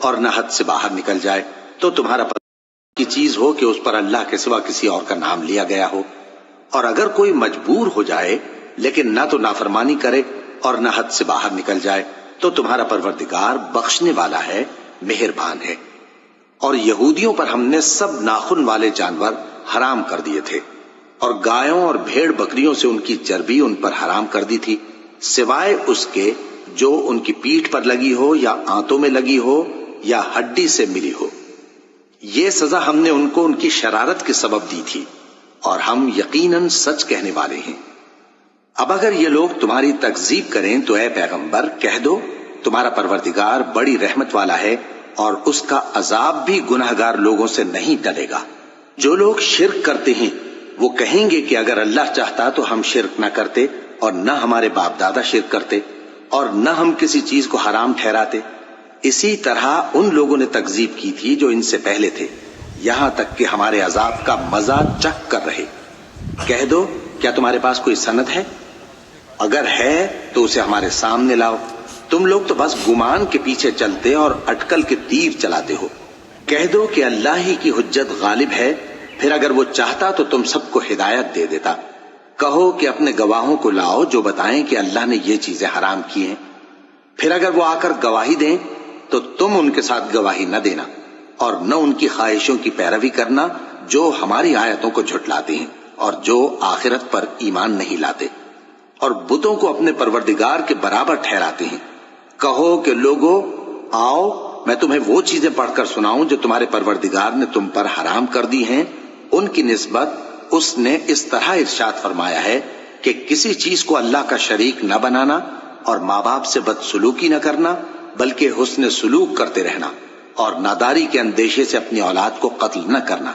اور نہ حد سے باہر نکل جائے تو تمہارا کی چیز ہو کہ اس پر اللہ کے سوا کسی اور کا نام لیا گیا ہو، اور اگر کوئی مجبور ہو جائے لیکن نہ تو نافرمانی کرے اور نہ حد سے باہر نکل جائے تو تمہارا پروردگار بخشنے والا ہے، مہربان ہے۔ اور یہودیوں پر ہم نے سب ناخن والے جانور حرام کر دیے تھے، اور گایوں اور بھیڑ بکریوں سے ان کی چربی ان پر حرام کر دی تھی، سوائے اس کے جو ان کی پیٹھ پر لگی ہو یا آنتوں میں لگی ہو یا ہڈی سے ملی ہو۔ یہ سزا ہم نے ان کو ان کی شرارت کے سبب دی تھی، اور ہم یقیناً سچ کہنے والے ہیں۔ اب اگر یہ لوگ تمہاری تکذیب کریں تو اے پیغمبر کہہ دو تمہارا پروردگار بڑی رحمت والا ہے، اور اس کا عذاب بھی گناہگار لوگوں سے نہیں ٹلے گا۔ جو لوگ شرک کرتے ہیں وہ کہیں گے کہ اگر اللہ چاہتا تو ہم شرک نہ کرتے، اور نہ ہمارے باپ دادا شرک کرتے، اور نہ ہم کسی چیز کو حرام ٹھہراتے۔ اسی طرح ان لوگوں نے تکذیب کی تھی جو ان سے پہلے تھے، یہاں تک کہ ہمارے عذاب کا مزہ چکھ کر رہے۔ کہہ دو کیا تمہارے پاس کوئی سند ہے؟ اگر ہے تو اسے ہمارے سامنے لاؤ۔ تم لوگ تو بس گمان کے پیچھے چلتے اور اٹکل کے تیر چلاتے ہو۔ کہہ دو کہ اللہ ہی کی حجت غالب ہے، پھر اگر وہ چاہتا تو تم سب کو ہدایت دے دیتا۔ کہو کہ اپنے گواہوں کو لاؤ جو بتائیں کہ اللہ نے یہ چیزیں حرام کی ہیں، پھر اگر وہ آ کر گواہی دیں تو تم ان کے ساتھ گواہی نہ دینا، اور نہ ان کی خواہشوں کی پیروی کرنا جو ہماری آیتوں کو جھٹلاتے ہیں اور جو آخرت پر ایمان نہیں لاتے، اور بتوں کو اپنے پروردگار کے برابر ٹھہراتے ہیں۔ کہو کہ لوگو آؤ میں تمہیں وہ چیزیں پڑھ کر سناؤں جو تمہارے پروردگار نے تم پر حرام کر دی ہیں۔ ان کی نسبت اس نے اس طرح ارشاد فرمایا ہے کہ کسی چیز کو اللہ کا شریک نہ بنانا، اور ماں باپ سے بدسلوکی نہ کرنا بلکہ حسن سلوک کرتے رہنا، اور ناداری کے اندیشے سے اپنی اولاد کو قتل نہ کرنا،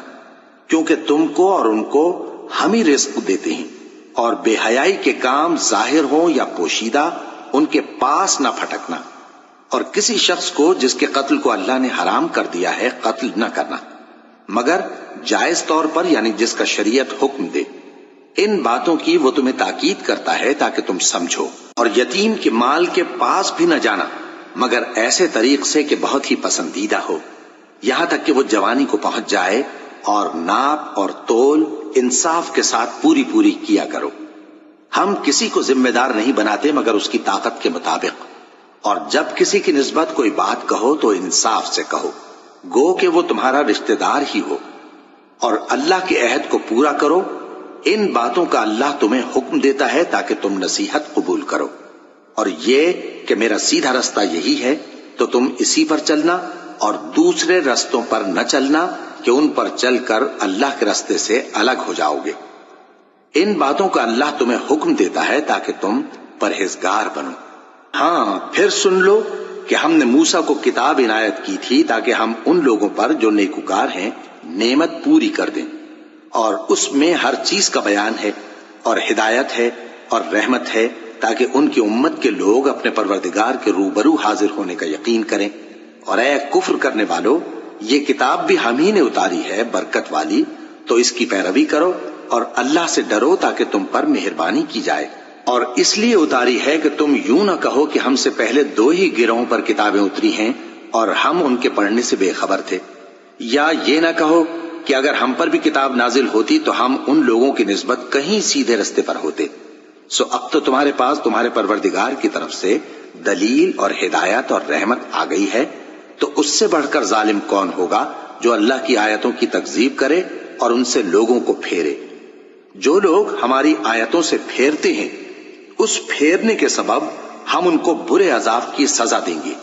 کیونکہ تم کو اور ان کو ہم ہی رزق دیتے ہیں۔ اور بے حیائی کے کام ظاہر ہوں یا پوشیدہ ان کے پاس نہ پھٹکنا، اور کسی شخص کو جس کے قتل کو اللہ نے حرام کر دیا ہے قتل نہ کرنا، مگر جائز طور پر، یعنی جس کا شریعت حکم دے۔ ان باتوں کی وہ تمہیں تاکید کرتا ہے تاکہ تم سمجھو۔ اور یتیم کے مال کے پاس بھی نہ جانا مگر ایسے طریق سے کہ بہت ہی پسندیدہ ہو، یہاں تک کہ وہ جوانی کو پہنچ جائے، اور ناپ اور تول انصاف کے ساتھ پوری پوری کیا کرو۔ ہم کسی کو ذمہ دار نہیں بناتے مگر اس کی طاقت کے مطابق، اور جب کسی کی نسبت کوئی بات کہو تو انصاف سے کہو، گو کہ وہ تمہارا رشتہ دار ہی ہو، اور اللہ کے عہد کو پورا کرو۔ ان باتوں کا اللہ تمہیں حکم دیتا ہے تاکہ تم نصیحت قبول کرو، اور یہ کہ میرا سیدھا رستہ یہی ہے تو تم اسی پر چلنا، اور دوسرے رستوں پر نہ چلنا کہ ان پر چل کر اللہ کے رستے سے الگ ہو جاؤ گے۔ ان باتوں کا اللہ تمہیں حکم دیتا ہے تاکہ تم پرہیزگار بنو۔ ہاں پھر سن لو کہ ہم نے موسیٰ کو کتاب عنایت کی تھی تاکہ ہم ان لوگوں پر جو نیکوکار ہیں نعمت پوری کر دیں، اور اس میں ہر چیز کا بیان ہے، اور ہدایت ہے اور رحمت ہے، تاکہ ان کی امت کے لوگ اپنے پروردگار کے روبرو حاضر ہونے کا یقین کریں۔ اور اے کفر کرنے والو، یہ کتاب بھی ہم ہی نے اتاری ہے برکت والی، تو اس کی پیروی کرو اور اللہ سے ڈرو تاکہ تم پر مہربانی کی جائے۔ اور اس لیے اتاری ہے کہ تم یوں نہ کہو کہ ہم سے پہلے 2 ہی گروہوں پر کتابیں اتری ہیں اور ہم ان کے پڑھنے سے بے خبر تھے، یا یہ نہ کہو کہ اگر ہم پر بھی کتاب نازل ہوتی تو ہم ان لوگوں کی نسبت کہیں سیدھے رستے پر ہوتے۔ سو اب تو تمہارے پاس تمہارے پروردگار کی طرف سے دلیل اور ہدایت اور رحمت آ گئی ہے، تو اس سے بڑھ کر ظالم کون ہوگا جو اللہ کی آیتوں کی تکذیب کرے اور ان سے لوگوں کو پھیرے۔ جو لوگ ہماری آیتوں سے پھیرتے ہیں اس پھیرنے کے سبب ہم ان کو برے عذاب کی سزا دیں گے۔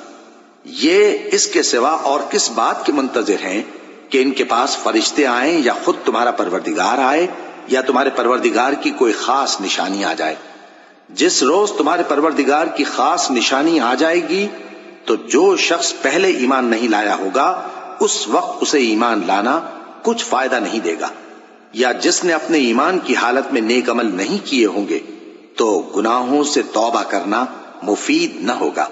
یہ اس کے سوا اور کس بات کے منتظر ہیں کہ ان کے پاس فرشتے آئیں یا خود تمہارا پروردگار آئے یا تمہارے پروردگار کی کوئی خاص نشانی آ جائے۔ جس روز تمہارے پروردگار کی خاص نشانی آ جائے گی تو جو شخص پہلے ایمان نہیں لایا ہوگا اس وقت اسے ایمان لانا کچھ فائدہ نہیں دے گا، یا جس نے اپنے ایمان کی حالت میں نیک عمل نہیں کیے ہوں گے تو گناہوں سے توبہ کرنا مفید نہ ہوگا۔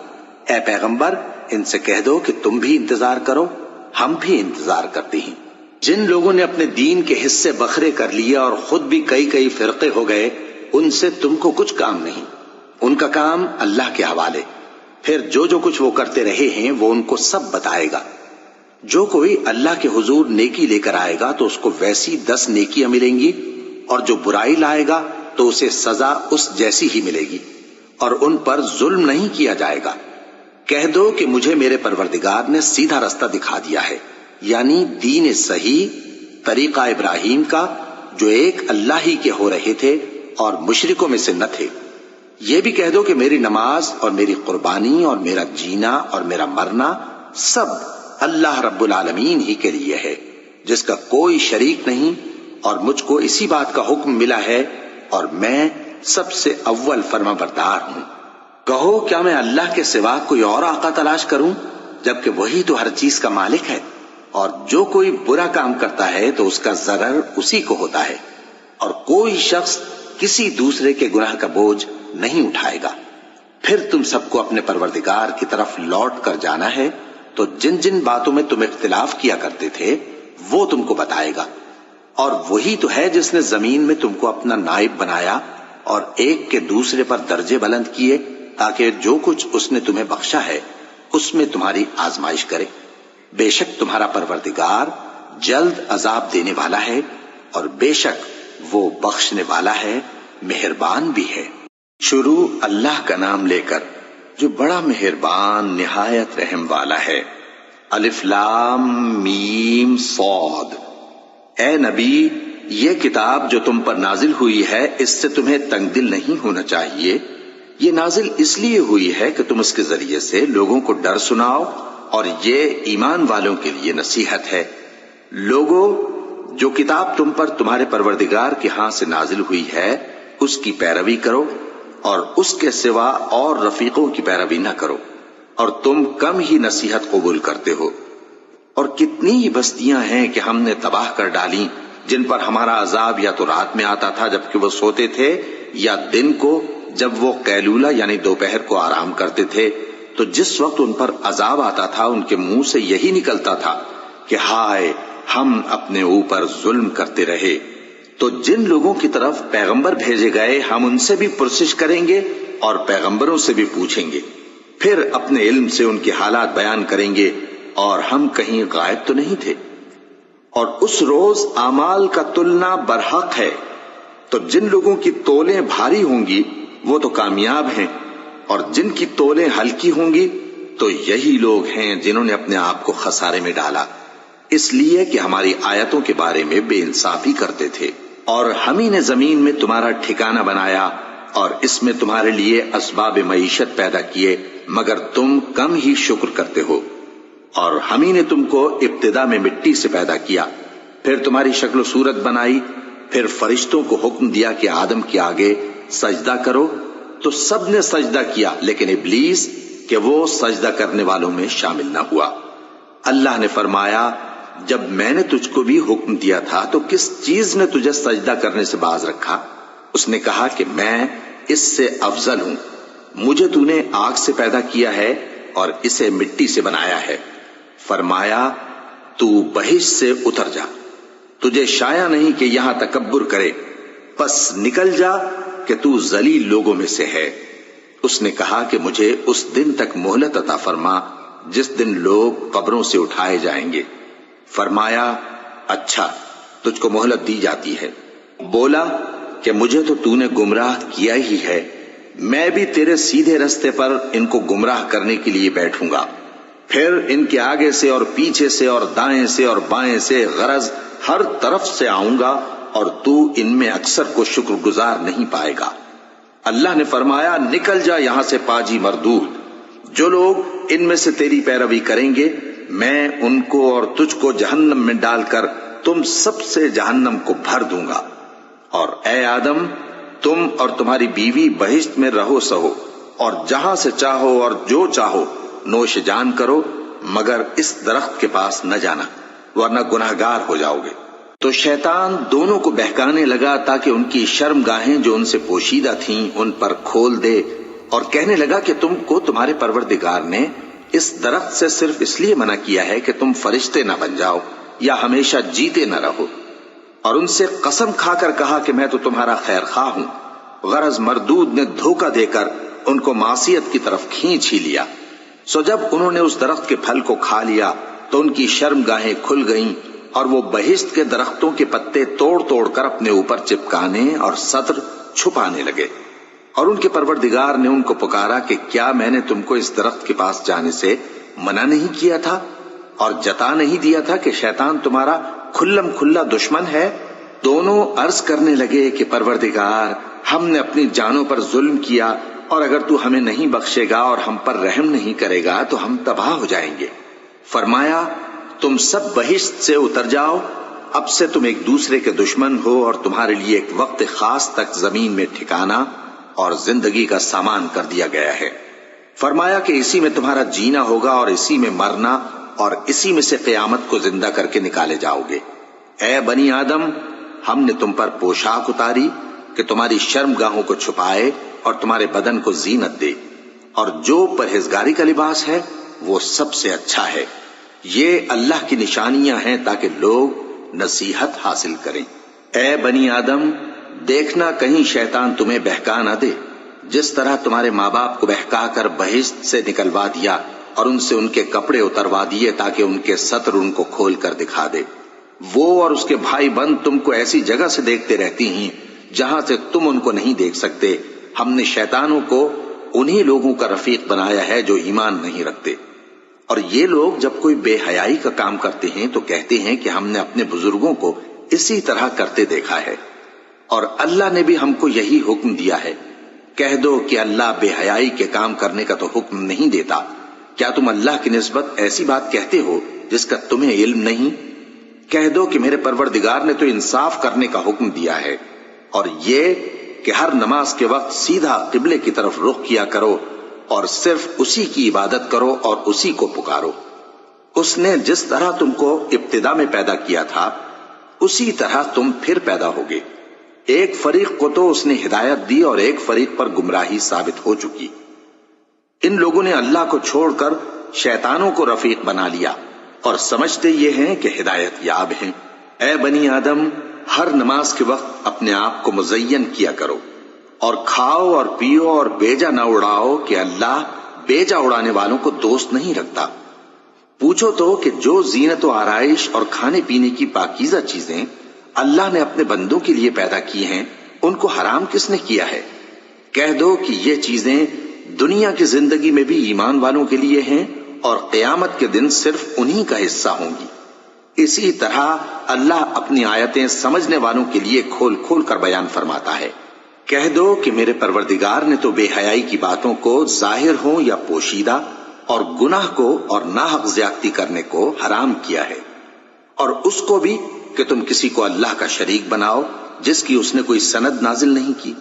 اے پیغمبر ان سے کہہ دو کہ تم بھی انتظار کرو، ہم بھی انتظار کرتے ہیں۔ جن لوگوں نے اپنے دین کے حصے بکھرے کر لیے اور خود بھی کئی فرقے ہو گئے، ان سے تم کو کچھ کام نہیں، ان کا کام اللہ کے حوالے۔ پھر جو جو کچھ وہ کرتے رہے ہیں وہ ان کو سب بتائے گا۔ جو کوئی اللہ کے حضور نیکی لے کر آئے گا تو اس کو ویسی 10 نیکیاں ملیں گی، اور جو برائی لائے گا تو اسے سزا اس جیسی ہی ملے گی، اور ان پر ظلم نہیں کیا جائے گا۔ کہہ دو کہ مجھے میرے پروردگار نے سیدھا رستہ دکھا دیا ہے، یعنی دین صحیح، طریقہ ابراہیم کا، جو ایک اللہ ہی کے ہو رہے تھے اور مشرکوں میں سے نہ تھے۔ یہ بھی کہہ دو کہ میری نماز اور میری قربانی اور میرا جینا اور میرا مرنا سب اللہ رب العالمین ہی کے لیے ہے، جس کا کوئی شریک نہیں، اور مجھ کو اسی بات کا حکم ملا ہے، اور میں سب سے اول فرما بردار ہوں۔ کہو کیا میں اللہ کے سوا کوئی اور آقا تلاش کروں، جبکہ وہی تو ہر چیز کا مالک ہے، اور جو کوئی برا کام کرتا ہے تو اس کا ضرر اسی کو ہوتا ہے، اور کوئی شخص کسی دوسرے کے گناہ کا بوجھ نہیں اٹھائے گا۔ پھر تم سب کو اپنے پروردگار کی طرف لوٹ کر جانا ہے، تو جن جن باتوں میں تم اختلاف کیا کرتے تھے وہ تم کو بتائے گا، اور وہی تو ہے جس نے زمین میں تم کو اپنا نائب بنایا اور ایک کے دوسرے پر درجے بلند کیے، تاکہ جو کچھ اس نے تمہیں بخشا ہے اس میں تمہاری آزمائش کرے۔ بے شک تمہارا پروردگار جلد عذاب دینے والا ہے، اور بے شک وہ بخشنے والا ہے، مہربان بھی ہے۔ شروع اللہ کا نام لے کر جو بڑا مہربان نہایت رحم والا ہے۔ الف لام میم صاد۔ اے نبی، یہ کتاب جو تم پر نازل ہوئی ہے اس سے تمہیں تنگ دل نہیں ہونا چاہیے۔ یہ نازل اس لیے ہوئی ہے کہ تم اس کے ذریعے سے لوگوں کو ڈر سناؤ، اور یہ ایمان والوں کے لیے نصیحت ہے۔ لوگوں، جو کتاب تم پر تمہارے پروردگار کے ہاں سے نازل ہوئی ہے اس کی پیروی کرو، اور اس کے سوا اور رفیقوں کی پیروی نہ کرو، اور تم کم ہی نصیحت قبول کرتے ہو۔ اور کتنی ہی بستیاں ہیں کہ ہم نے تباہ کر ڈالی، جن پر ہمارا عذاب یا تو رات میں آتا تھا جبکہ وہ سوتے تھے، یا دن کو جب وہ قیلولہ یعنی دوپہر کو آرام کرتے تھے، تو جس وقت ان پر عذاب آتا تھا ان کے منہ سے یہی نکلتا تھا کہ ہائے، ہم اپنے اوپر ظلم کرتے رہے۔ تو جن لوگوں کی طرف پیغمبر بھیجے گئے ہم ان سے بھی پرسش کریں گے اور پیغمبروں سے بھی پوچھیں گے، پھر اپنے علم سے ان کے حالات بیان کریں گے، اور ہم کہیں غائب تو نہیں تھے۔ اور اس روز اعمال کا تلنا برحق ہے، تو جن لوگوں کی تولیں بھاری ہوں گی وہ تو کامیاب ہیں، اور جن کی تولیں ہلکی ہوں گی تو یہی لوگ ہیں جنہوں نے اپنے آپ کو خسارے میں ڈالا، اس لیے کہ ہماری آیتوں کے بارے میں بے انصافی کرتے تھے۔ اور ہم ہی نے زمین میں تمہارا ٹھکانہ بنایا، اور اس میں تمہارے لیے اسباب معیشت پیدا کیے، مگر تم کم ہی شکر کرتے ہو۔ اور ہم ہی نے تم کو ابتدا میں مٹی سے پیدا کیا، پھر تمہاری شکل و صورت بنائی، پھر فرشتوں کو حکم دیا کہ آدم کے آگے سجدہ کرو، تو سب نے سجدہ کیا، لیکن ابلیس کہ وہ سجدہ کرنے والوں میں شامل نہ ہوا۔ اللہ نے فرمایا، جب میں نے تجھ کو بھی حکم دیا تھا تو کس چیز نے تجھے سجدہ کرنے سے باز رکھا؟ اس نے کہا کہ میں اس سے افضل ہوں، مجھے تو نے آگ سے پیدا کیا ہے اور اسے مٹی سے بنایا ہے۔ فرمایا، تو بہشت سے اتر جا، تجھے شایع نہیں کہ یہاں تکبر کرے، پس نکل جا کہ تو ذلیل لوگوں میں سے ہے۔ اس نے کہا کہ مجھے اس دن تک مہلت عطا فرما جس دن لوگ قبروں سے اٹھائے جائیں گے۔ فرمایا، اچھا، تجھ کو مہلت دی جاتی ہے۔ بولا کہ مجھے تو نے گمراہ کیا ہی ہے، میں بھی تیرے سیدھے رستے پر ان کو گمراہ کرنے کے لیے بیٹھوں گا، پھر ان کے آگے سے اور پیچھے سے اور دائیں سے اور بائیں سے، غرض ہر طرف سے آؤں گا، اور تو ان میں اکثر کو شکر گزار نہیں پائے گا۔ اللہ نے فرمایا، نکل جا یہاں سے پاجی مردود، جو لوگ ان میں سے تیری پیروی کریں گے میں ان کو اور تجھ کو جہنم میں ڈال کر تم سب سے جہنم کو بھر دوں گا۔ اور اے آدم، تم اور تمہاری بیوی بہشت میں رہو سہو، اور جہاں سے چاہو اور جو چاہو نوش جان کرو، مگر اس درخت کے پاس نہ جانا، ورنہ گناہگار ہو جاؤ گے۔ تو شیطان دونوں کو بہکانے لگا تاکہ ان کی شرم گاہیں جو ان سے پوشیدہ تھیں ان پر کھول دے، اور کہنے لگا کہ تم کو تمہارے پروردگار نے اس درخت سے صرف اس لیے منع کیا ہے کہ تم فرشتے نہ بن جاؤ یا ہمیشہ جیتے نہ رہو۔ اور ان سے قسم کھا کر کہا کہ میں تو تمہارا خیر خواہ ہوں۔ غرض مردود نے دھوکہ دے کر ان کو معصیت کی طرف کھینچ ہی لیا۔ سو جب انہوں نے اس درخت کے پھل کو کھا لیا تو ان کی شرمگاہیں کھل گئیں اور وہ بہشت کے درختوں کے پتے توڑ توڑ کر اپنے اوپر چپکانے اور سطر چھپانے لگے۔ اور ان کے پروردگار نے ان کو پکارا کہ کیا میں نے تم کو اس درخت کے پاس جانے سے منع نہیں کیا تھا اور جتا نہیں دیا تھا کہ شیطان تمہارا کھلم کھلا دشمن ہے؟ دونوں عرض کرنے لگے کہ پروردگار، ہم نے اپنی جانوں پر ظلم کیا، اور اگر تو ہمیں نہیں بخشے گا اور ہم پر رحم نہیں کرے گا تو ہم تباہ ہو جائیں گے۔ فرمایا تم سب بہشت سے اتر جاؤ، اب سے تم ایک دوسرے کے دشمن ہو اور تمہارے لیے ایک وقت خاص تک زمین میں ٹھکانا اور زندگی کا سامان کر دیا گیا ہے۔ فرمایا کہ اسی میں تمہارا جینا ہوگا اور اسی میں مرنا، اور اسی میں سے قیامت کو زندہ کر کے نکالے جاؤ گے۔ اے بنی آدم، ہم نے تم پر پوشاک اتاری کہ تمہاری شرمگاہوں کو چھپائے اور تمہارے بدن کو زینت دے، اور جو پرہیزگاری کا لباس ہے وہ سب سے اچھا ہے۔ یہ اللہ کی نشانیاں ہیں تاکہ لوگ نصیحت حاصل کریں۔ اے بنی آدم، دیکھنا کہیں شیطان تمہیں بہکا نہ دے، جس طرح تمہارے ماں باپ کو بہکا کر بہشت سے نکلوا دیا اور ان سے ان کے کپڑے اتروا دیے تاکہ ان کے سطر ان کو کھول کر دکھا دے۔ وہ اور اس کے بھائی بند تم کو ایسی جگہ سے دیکھتے رہتی ہیں جہاں سے تم ان کو نہیں دیکھ سکتے۔ ہم نے شیطانوں کو انہی لوگوں کا رفیق بنایا ہے جو ایمان نہیں رکھتے۔ اور یہ لوگ جب کوئی بے حیائی کا کام کرتے ہیں تو کہتے ہیں کہ ہم نے اپنے بزرگوں کو اسی طرح کرتے دیکھا ہے، اور اللہ نے بھی ہم کو یہی حکم دیا ہے۔ کہہ دو کہ اللہ بے حیائی کے کام کرنے کا تو حکم نہیں دیتا۔ کیا تم اللہ کی نسبت ایسی بات کہتے ہو جس کا تمہیں علم نہیں؟ کہہ دو کہ میرے پروردگار نے تو انصاف کرنے کا حکم دیا ہے، اور یہ کہ ہر نماز کے وقت سیدھا قبلے کی طرف رخ کیا کرو اور صرف اسی کی عبادت کرو اور اسی کو پکارو۔ اس نے جس طرح تم کو ابتدا میں پیدا کیا تھا اسی طرح تم پھر پیدا ہوگے۔ ایک فریق کو تو اس نے ہدایت دی اور ایک فریق پر گمراہی ثابت ہو چکی۔ ان لوگوں نے اللہ کو چھوڑ کر شیطانوں کو رفیق بنا لیا اور سمجھتے یہ ہیں کہ ہدایت یاب ہیں۔ اے بنی آدم، ہر نماز کے وقت اپنے آپ کو مزین کیا کرو، اور کھاؤ اور پیو اور بیجا نہ اڑاؤ کہ اللہ بیجا اڑانے والوں کو دوست نہیں رکھتا۔ پوچھو تو کہ جو زینت و آرائش اور کھانے پینے کی پاکیزہ چیزیں اللہ نے اپنے بندوں کے لیے پیدا کی ہیں ان کو حرام کس نے کیا ہے؟ کہہ دو کہ یہ چیزیں دنیا کی زندگی میں بھی ایمان والوں کے لیے ہیں اور قیامت کے دن صرف انہی کا حصہ ہوں گی۔ اسی طرح اللہ اپنی آیتیں سمجھنے والوں کے لیے کھول کھول کر بیان فرماتا ہے۔ کہہ دو کہ میرے پروردگار نے تو بے حیائی کی باتوں کو ظاہر ہوں یا پوشیدہ، اور گناہ کو اور ناحق زیادتی کرنے کو حرام کیا ہے، اور اس کو بھی کہ تم کسی کو اللہ کا شریک بناؤ جس کی اس نے کوئی سند نازل نہیں کی،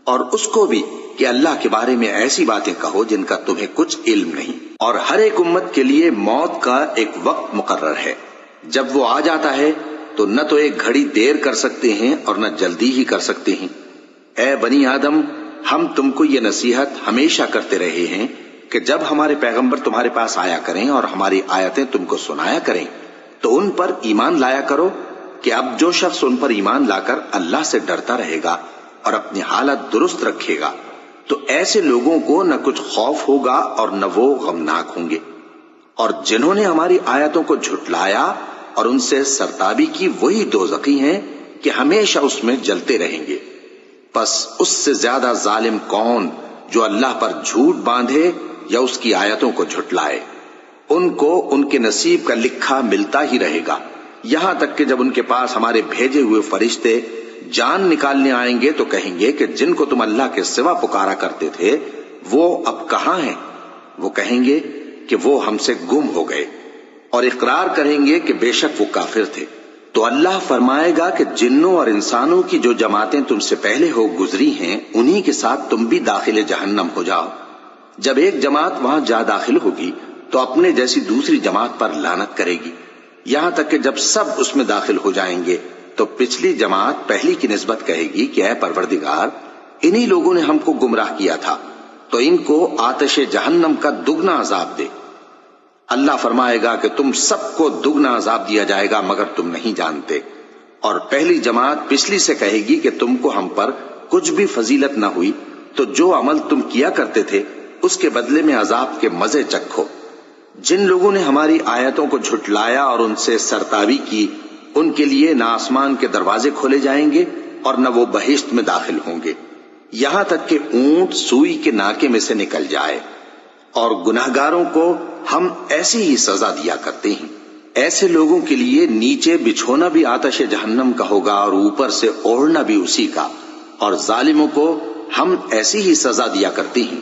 اور اس کو بھی کہ اللہ کے بارے میں ایسی باتیں کہو جن کا تمہیں کچھ علم نہیں۔ اور ہر ایک امت کے لیے موت کا ایک وقت مقرر ہے، جب وہ آ جاتا ہے تو نہ تو ایک گھڑی دیر کر سکتے ہیں اور نہ جلدی ہی کر سکتے ہیں۔ اے بنی آدم، ہم تم کو یہ نصیحت ہمیشہ کرتے رہے ہیں کہ جب ہمارے پیغمبر تمہارے پاس آیا کریں اور ہماری آیتیں تم کو سنایا کریں تو ان پر ایمان لایا کرو، کہ اب جو شخص ان پر ایمان لا کر اللہ سے ڈرتا رہے گا اور اپنی حالت درست رکھے گا تو ایسے لوگوں کو نہ کچھ خوف ہوگا اور نہ وہ غمناک ہوں گے۔ اور جنہوں نے ہماری آیتوں کو جھٹلایا اور ان سے سرتابی کی وہی دوزخی ہیں کہ ہمیشہ اس میں جلتے رہیں گے۔ پس اس سے زیادہ ظالم کون جو اللہ پر جھوٹ باندھے یا اس کی آیتوں کو جھٹلائے؟ ان کو ان کے نصیب کا لکھا ملتا ہی رہے گا، یہاں تک کہ جب ان کے پاس ہمارے بھیجے ہوئے فرشتے جان نکالنے آئیں گے تو کہیں گے کہ جن کو تم اللہ کے سوا پکارا کرتے تھے وہ اب کہاں ہیں؟ وہ کہیں گے کہ وہ ہم سے گم ہو گئے، اور اقرار کریں گے کہ بے شک وہ کافر تھے۔ تو اللہ فرمائے گا کہ جنوں اور انسانوں کی جو جماعتیں تم سے پہلے ہو گزری ہیں انہی کے ساتھ تم بھی داخل جہنم ہو جاؤ۔ جب ایک جماعت وہاں جا داخل ہوگی تو اپنے جیسی دوسری جماعت پر لعنت کرے گی، یہاں تک کہ جب سب اس میں داخل ہو جائیں گے تو پچھلی جماعت پہلی کی نسبت کہے گی کہ اے پروردگار، انہی لوگوں نے ہم کو گمراہ کیا تھا، تو ان کو آتش جہنم کا دگنا عذاب دے۔ اللہ فرمائے گا کہ تم سب کو دگنا عذاب دیا جائے گا مگر تم نہیں جانتے۔ اور پہلی جماعت پچھلی سے کہے گی کہ تم کو ہم پر کچھ بھی فضیلت نہ ہوئی تو جو عمل تم کیا کرتے تھے اس کے بدلے میں عذاب کے مزے چکھو۔ جن لوگوں نے ہماری آیتوں کو جھٹلایا اور ان سے سرتابی کی، ان کے لیے نہ آسمان کے دروازے کھولے جائیں گے اور نہ وہ بہشت میں داخل ہوں گے، یہاں تک کہ اونٹ سوئی کے ناکے میں سے نکل جائے۔ اور گناہگاروں کو ہم ایسی ہی سزا دیا کرتے ہیں۔ ایسے لوگوں کے لیے نیچے بچھونا بھی آتش جہنم کا ہوگا اور اوپر سے اوڑھنا بھی اسی کا، اور ظالموں کو ہم ایسی ہی سزا دیا کرتے ہیں۔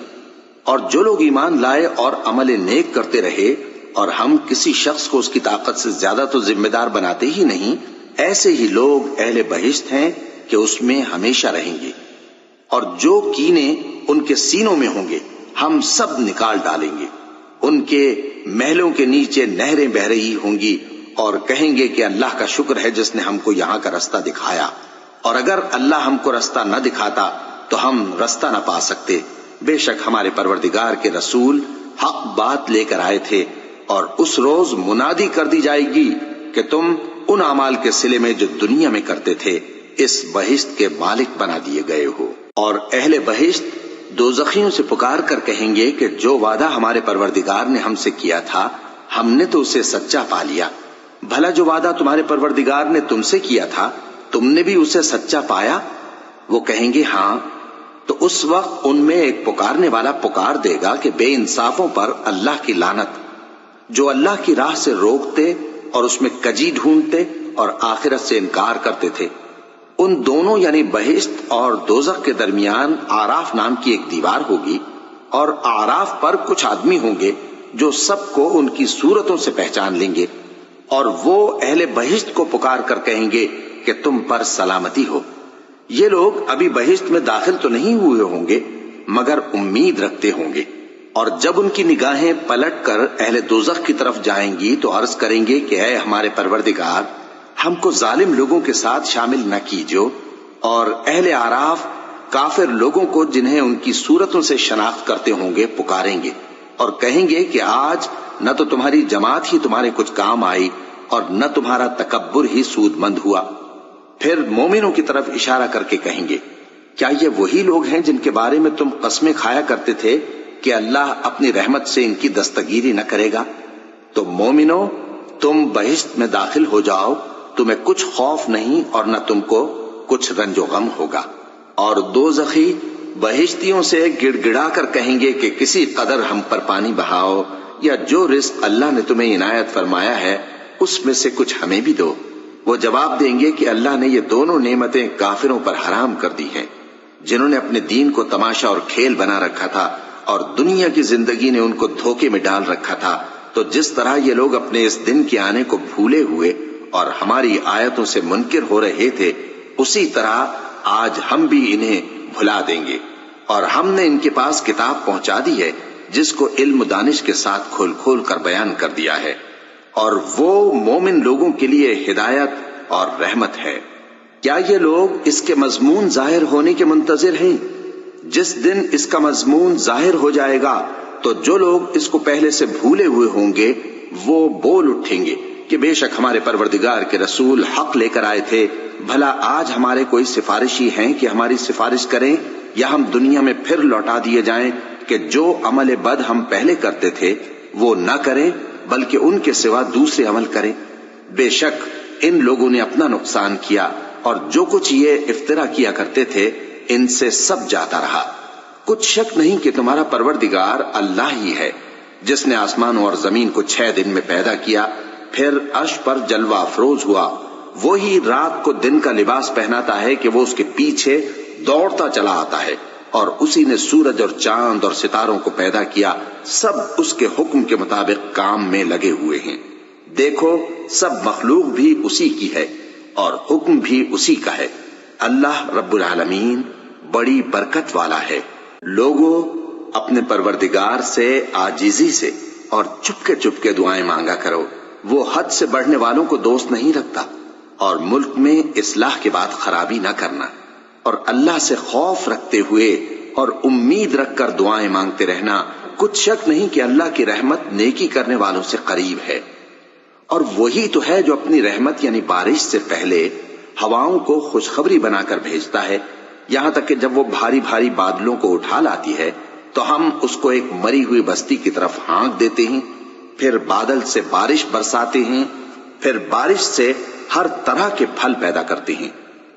اور جو لوگ ایمان لائے اور عمل نیک کرتے رہے، اور ہم کسی شخص کو اس کی طاقت سے زیادہ تو ذمہ دار بناتے ہی نہیں، ایسے ہی لوگ اہل بہشت ہیں کہ اس میں ہمیشہ رہیں گے۔ اور جو کینے ان کے سینوں میں ہوں گے ہم سب نکال ڈالیں گے۔ ان کے محلوں کے نیچے نہریں بہہ رہی ہوں گی اور کہیں گے کہ اللہ کا شکر ہے جس نے ہم کو یہاں کا رستہ دکھایا، اور اگر اللہ ہم کو رستہ نہ دکھاتا تو ہم رستہ نہ پا سکتے۔ بے شک ہمارے پروردگار کے رسول حق بات لے کر آئے تھے، اور اس روز منادی کر دی جائے گی کہ تم ان اعمال کے صلے میں جو دنیا میں کرتے تھے اس بہشت کے مالک بنا دیے گئے ہو۔ اور اہل بہشت دوزخیوں سے پکار کر کہیں گے کہ جو وعدہ ہمارے پروردگار نے ہم سے کیا تھا ہم نے تو اسے سچا پا لیا۔ بھلا جو وعدہ تمہارے پروردگار نے تم سے کیا تھا تم نے بھی اسے سچا پایا؟ وہ کہیں گے ہاں۔ تو اس وقت ان میں ایک پکارنے والا پکار دے گا کہ بے انصافوں پر اللہ کی لعنت، جو اللہ کی راہ سے روکتے اور اس میں کجی ڈھونڈتے اور آخرت سے انکار کرتے تھے۔ ان دونوں یعنی بہشت اور دوزخ کے درمیان آراف نام کی ایک دیوار ہوگی، اور آراف پر کچھ آدمی ہوں گے جو سب کو ان کی صورتوں سے پہچان لیں گے، اور وہ اہل بہشت کو پکار کر کہیں گے کہ تم پر سلامتی ہو۔ یہ لوگ ابھی بہشت میں داخل تو نہیں ہوئے ہوں گے مگر امید رکھتے ہوں گے، اور جب ان کی نگاہیں پلٹ کر اہل دوزخ کی طرف جائیں گی تو عرض کریں گے کہ اے ہمارے پروردگار، ہم کو ظالم لوگوں کے ساتھ شامل نہ کیجو۔ اور اہل آراف کافر لوگوں کو جنہیں ان کی صورتوں سے شناخت کرتے ہوں گے پکاریں گے اور کہیں گے کہ آج نہ تو تمہاری جماعت ہی تمہارے کچھ کام آئی اور نہ تمہارا تکبر ہی سود مند ہوا۔ پھر مومنوں کی طرف اشارہ کر کے کہیں گے کیا یہ وہی لوگ ہیں جن کے بارے میں تم قسمیں کھایا کرتے تھے کہ اللہ اپنی رحمت سے ان کی دستگیری نہ کرے گا؟ تو مومنوں، تم بہشت میں داخل ہو جاؤ، تمہیں کچھ خوف نہیں اور نہ تم کو کچھ رنج و غم ہوگا۔ اور دوزخی بہشتیوں سے گڑ گڑا کر کہیں گے کہ کسی قدر ہم پر پانی بہاؤ، یا جو رزق اللہ نے تمہیں عنایت فرمایا ہے اس میں سے کچھ ہمیں بھی دو۔ وہ جواب دیں گے کہ اللہ نے یہ دونوں نعمتیں کافروں پر حرام کر دی ہیں، جنہوں نے اپنے دین کو تماشا اور کھیل بنا رکھا تھا اور دنیا کی زندگی نے ان کو دھوکے میں ڈال رکھا تھا۔ تو جس طرح یہ لوگ اپنے اس دن کے آنے کو بھولے ہوئے اور ہماری آیتوں سے منکر ہو رہے تھے، اسی طرح آج ہم بھی انہیں بھلا دیں گے۔ اور ہم نے ان کے پاس کتاب پہنچا دی ہے جس کو علم و دانش کے ساتھ کھول کھول کر بیان کر دیا ہے، اور وہ مومن لوگوں کے لیے ہدایت اور رحمت ہے۔ کیا یہ لوگ اس کے مضمون ظاہر ہونے کے منتظر ہیں؟ جس دن اس کا مضمون ظاہر ہو جائے گا تو جو لوگ اس کو پہلے سے بھولے ہوئے ہوں گے وہ بول اٹھیں گے کہ بے شک ہمارے پروردگار کے رسول حق لے کر آئے تھے، بھلا آج ہمارے کوئی سفارشی ہیں کہ ہماری سفارش کریں، یا ہم دنیا میں پھر لوٹا دیے جائیں کہ جو عمل بد ہم پہلے کرتے تھے وہ نہ کریں بلکہ ان کے سوا دوسرے عمل کریں۔ بے شک ان لوگوں نے اپنا نقصان کیا، اور جو کچھ یہ افترا کیا کرتے تھے ان سے سب جاتا رہا۔ کچھ شک نہیں کہ تمہارا پروردگار اللہ ہی ہے جس نے آسمانوں اور زمین کو 6 دن میں پیدا کیا، پھر عرش پر جلوہ افروز ہوا۔ وہی رات کو دن کا لباس پہناتا ہے کہ وہ اس کے پیچھے دوڑتا چلا آتا ہے، اور اسی نے سورج اور چاند اور ستاروں کو پیدا کیا، سب اس کے حکم کے مطابق کام میں لگے ہوئے ہیں۔ دیکھو سب مخلوق بھی اسی کی ہے اور حکم بھی اسی کا ہے۔ اللہ رب العالمین بڑی برکت والا ہے۔ لوگوں، اپنے پروردگار سے عاجزی سے اور چپ کے دعائیں مانگا کرو، وہ حد سے بڑھنے والوں کو دوست نہیں رکھتا، اور ملک میں اصلاح کے بعد خرابی نہ کرنا، اور اللہ سے خوف رکھتے ہوئے اور امید رکھ کر دعائیں مانگتے رہنا۔ کچھ شک نہیں کہ اللہ کی رحمت نیکی کرنے والوں سے قریب ہے، اور وہی تو ہے جو اپنی رحمت یعنی بارش سے پہلے ہواؤں کو خوشخبری بنا کر بھیجتا ہے یہاں تک کہ جب وہ بھاری بھاری بادلوں کو اٹھا لاتی ہے تو ہم اس کو ایک مری ہوئی بستی کی طرف ہانک دیتے ہیں، پھر بادل سے بارش برساتے ہیں، پھر بارش سے ہر طرح کے پھل پیدا کرتے ہیں۔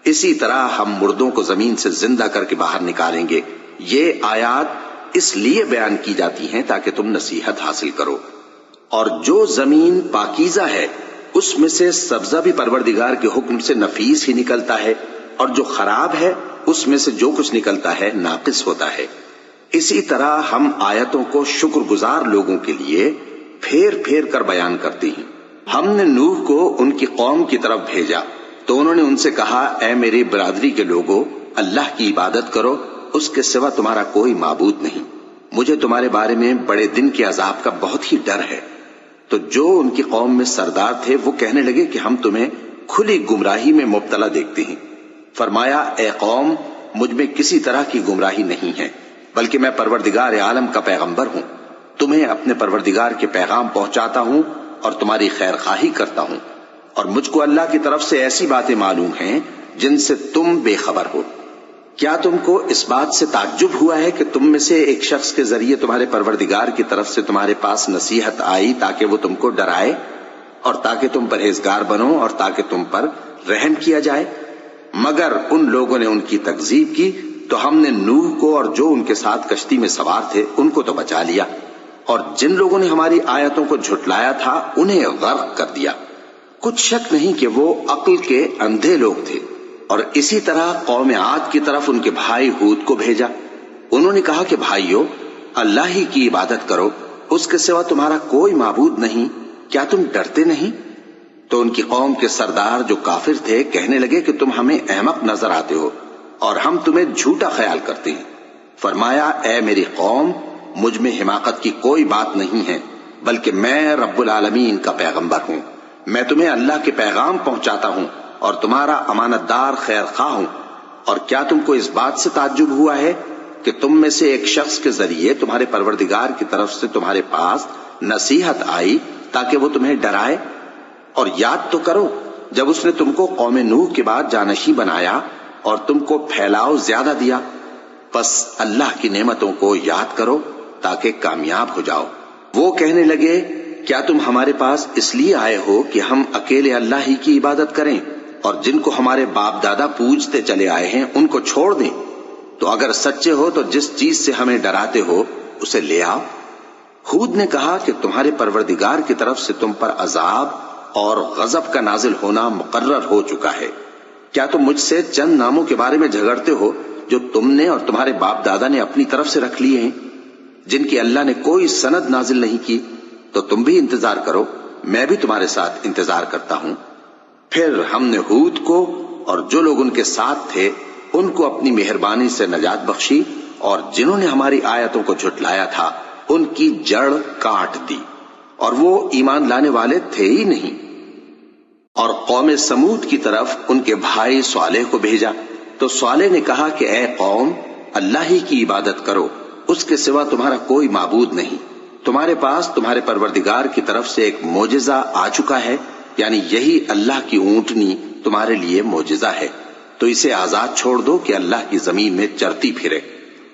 اسی طرح ہم مردوں کو زمین سے زندہ کر کے باہر نکالیں گے۔ یہ آیات اس لیے بیان کی جاتی ہیں تاکہ تم نصیحت حاصل کرو۔ اور جو زمین پاکیزہ ہے اس میں سے سبزہ بھی پروردگار کے حکم سے نفیس ہی نکلتا ہے، اور جو خراب ہے اس میں سے جو کچھ نکلتا ہے ناقص ہوتا ہے۔ اسی طرح ہم آیتوں کو شکر گزار لوگوں کے لیے پھیر پھیر کر بیان کرتے ہیں۔ ہم نے نوح کو ان کی قوم کی طرف بھیجا تو انہوں نے ان سے کہا، اے میری برادری کے لوگوں، اللہ کی عبادت کرو، اس کے سوا تمہارا کوئی معبود نہیں۔ مجھے تمہارے بارے میں بڑے دن کے عذاب کا بہت ہی ڈر ہے۔ تو جو ان کی قوم میں سردار تھے وہ کہنے لگے کہ ہم تمہیں کھلی گمراہی میں مبتلا دیکھتے ہیں۔ فرمایا، اے قوم، مجھ میں کسی طرح کی گمراہی نہیں ہے، بلکہ میں پروردگار عالم کا پیغمبر ہوں۔ تمہیں اپنے پروردگار کے پیغام پہنچاتا ہوں اور تمہاری خیر خواہی کرتا ہوں، اور مجھ کو اللہ کی طرف سے ایسی باتیں معلوم ہیں جن سے تم بے خبر ہو۔ کیا تم کو اس بات سے تعجب ہوا ہے کہ تم میں سے ایک شخص کے ذریعے تمہارے پروردگار کی طرف سے تمہارے پاس نصیحت آئی تاکہ وہ تم کو ڈرائے اور تاکہ تم پرہیزگار بنو اور تاکہ تم پر رحم کیا جائے؟ مگر ان لوگوں نے ان کی تکذیب کی تو ہم نے نوح کو اور جو ان کے ساتھ کشتی میں سوار تھے ان کو تو بچا لیا، اور جن لوگوں نے ہماری آیتوں کو جھٹلایا تھا انہیں غرق کر دیا۔ کچھ شک نہیں کہ وہ عقل کے اندھے لوگ تھے۔ اور اسی طرح قوم عاد کی طرف ان کے بھائی ہود کو بھیجا۔ انہوں نے کہا کہ بھائیو، اللہ ہی کی عبادت کرو، اس کے سوا تمہارا کوئی معبود نہیں، کیا تم ڈرتے نہیں؟ تو ان کی قوم کے سردار جو کافر تھے کہنے لگے کہ تم ہمیں احمق نظر آتے ہو اور ہم تمہیں جھوٹا خیال کرتے ہیں۔ فرمایا، اے میری قوم، مجھ میں حماقت کی کوئی بات نہیں ہے، بلکہ میں رب العالمین کا پیغمبر ہوں۔ میں تمہیں اللہ کے پیغام پہنچاتا ہوں اور تمہارا امانت دار خیر خواہ ہوں۔ اور کیا تم کو اس بات سے تعجب ہوا ہے کہ تم میں سے ایک شخص کے ذریعے تمہارے پروردگار کی طرف سے تمہارے پاس نصیحت آئی تاکہ وہ تمہیں ڈرائے؟ اور یاد تو کرو جب اس نے تم کو قوم نوح کے بعد جانشین بنایا اور تم کو پھیلاؤ زیادہ دیا، پس اللہ کی نعمتوں کو یاد کرو تاکہ کامیاب ہو جاؤ۔ وہ کہنے لگے، کیا تم ہمارے پاس اس لیے آئے ہو کہ ہم اکیلے اللہ ہی کی عبادت کریں اور جن کو ہمارے باپ دادا پوجتے چلے آئے ہیں ان کو چھوڑ دیں؟ تو اگر سچے ہو تو جس چیز سے ہمیں ڈراتے ہو اسے لے آؤ۔ ہود نے کہا کہ تمہارے پروردگار کی طرف سے تم پر عذاب اور غضب کا نازل ہونا مقرر ہو چکا ہے۔ کیا تم مجھ سے چند ناموں کے بارے میں جھگڑتے ہو جو تم نے اور تمہارے باپ دادا نے اپنی طرف سے رکھ لیے ہیں، جن کی اللہ نے کوئی سند نازل نہیں کی؟ تو تم بھی انتظار کرو، میں بھی تمہارے ساتھ انتظار کرتا ہوں۔ پھر ہم نے ہود کو اور جو لوگ ان کے ساتھ تھے ان کو اپنی مہربانی سے نجات بخشی، اور جنہوں نے ہماری آیتوں کو جھٹلایا تھا ان کی جڑ کاٹ دی، اور وہ ایمان لانے والے تھے ہی نہیں۔ اور قوم سمود کی طرف ان کے بھائی صالح کو بھیجا تو صالح نے کہا کہ اے قوم، اللہ ہی کی عبادت کرو، اس کے سوا تمہارا کوئی معبود نہیں۔ تمہارے پاس تمہارے پروردگار کی طرف سے ایک معجزہ آ چکا ہے، یعنی یہی اللہ کی اونٹنی تمہارے لیے معجزہ ہے، تو اسے آزاد چھوڑ دو کہ اللہ کی زمین میں چرتی پھرے،